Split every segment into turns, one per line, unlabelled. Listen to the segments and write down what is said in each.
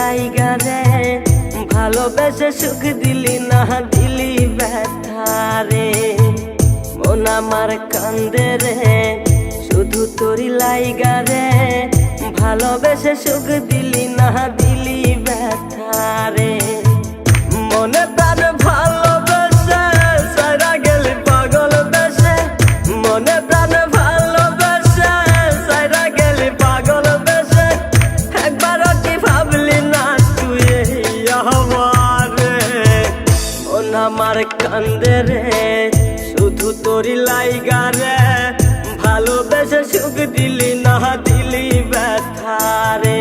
লাইগা রে ভালোবেসে সুখ দিলি না দিলি ব্যথা রে মন আমার কান্দে রে শুধু তোরি লাইগা রে ভালোবেসে সুখ দিলি না দিলি ব্যথা রে মনে প্রাণ ভালোবেসে সারা গেলি পাগল বেশে মনে প্রাণ ভালোবেসে সারা গেলি পাগল বেশে একবারও কি ভাবলি না তুই আমারে মন আমার কান্দে রে শুধু তোরি লাইগা রে ভালোবেসে সুখ দিলি না দিলি ব্যথা রে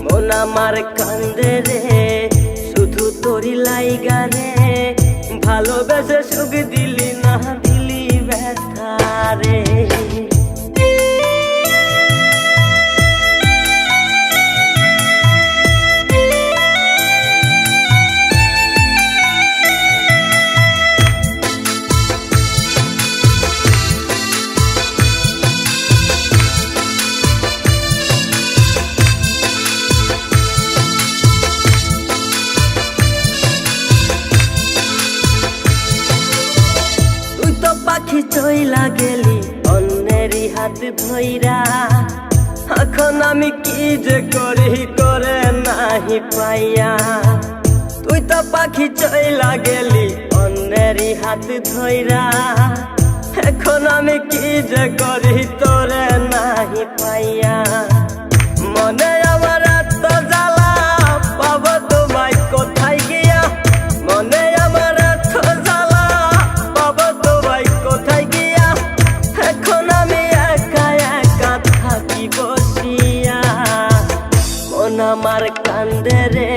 মন আমার কান্দে রে শুধু তোরি লাইগা রে ভালোবেসে সুখ দিলি না দিলি ব্যথা রে পাখি চইলা গেলি অন্যেরই হাত ধইরা এখন আমি কি যে করি করে নাহি পাইয়া তুই তো পাখি চইলা গেলি অন্যেরই হাত ধইরা এখন আমি কি যে করি তোরে নাহি পাইয়া মনে আমার এত জ্বালা পাবো তোমায় কোথায় গিয়া মনে আমার এত জ্বালা পাবো তোমায় কোথায় গিয়া এখন আমি একা একা থাকি বসিয়া মন আমার কান্দে রে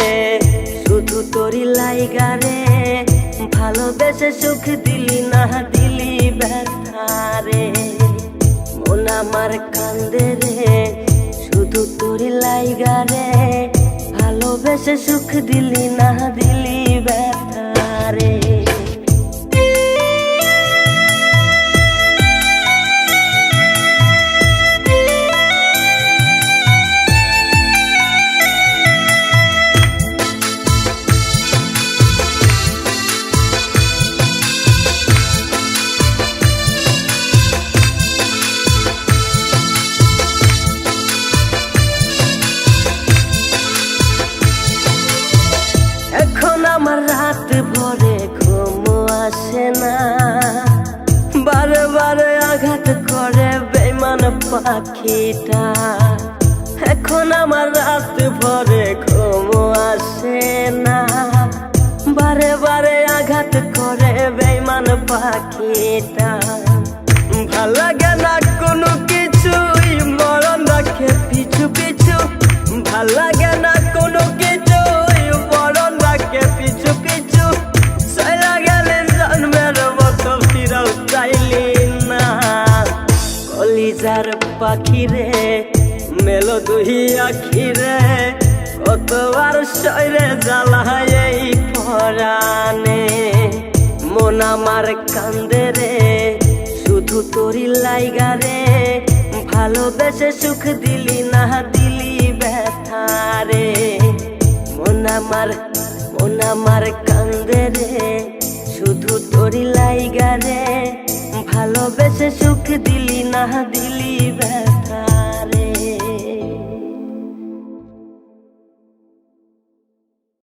শুধু তোরি লাইগা রে ভালোবেসে সুখ দিলি না দিলি ব্যথা রে মন আমার কান্দে রে শুধু তোরি লাইগা রে ভালোবেসে সুখ দিলি না দিলি ব্যথা রে আমার রাত ভরে ঘুম আসে না বারে বারে আঘাত করে বেঈমান পাখিটা এখন আমার রাত ভরে ঘুম আসে না বারে বারে আঘাত করে বেঈমান পাখিটা ভাল লাগে না কোনো কিছুই মরণ রাখে পিছু পিছু ভাল লাগে না কোনো কিছুই মরণ রাখে পিছু পিছু চলা গেলে জন্মের মতো ফিরাও চাইলি না কলিজার পাখি রে মেলো দুই আখি রে কতবার শরীরে জ্বালায় এই পরাণে মন আমার কান্দে রে শুধু তোরি লাইগা রে ভালোবেসে সুখ দিলি না দিলি ব্যথা রে মন আমার কান্দে রে শুধু তোরি লাইগা রে ভালোবেসে সুখ দিলি না দিলি ব্যথা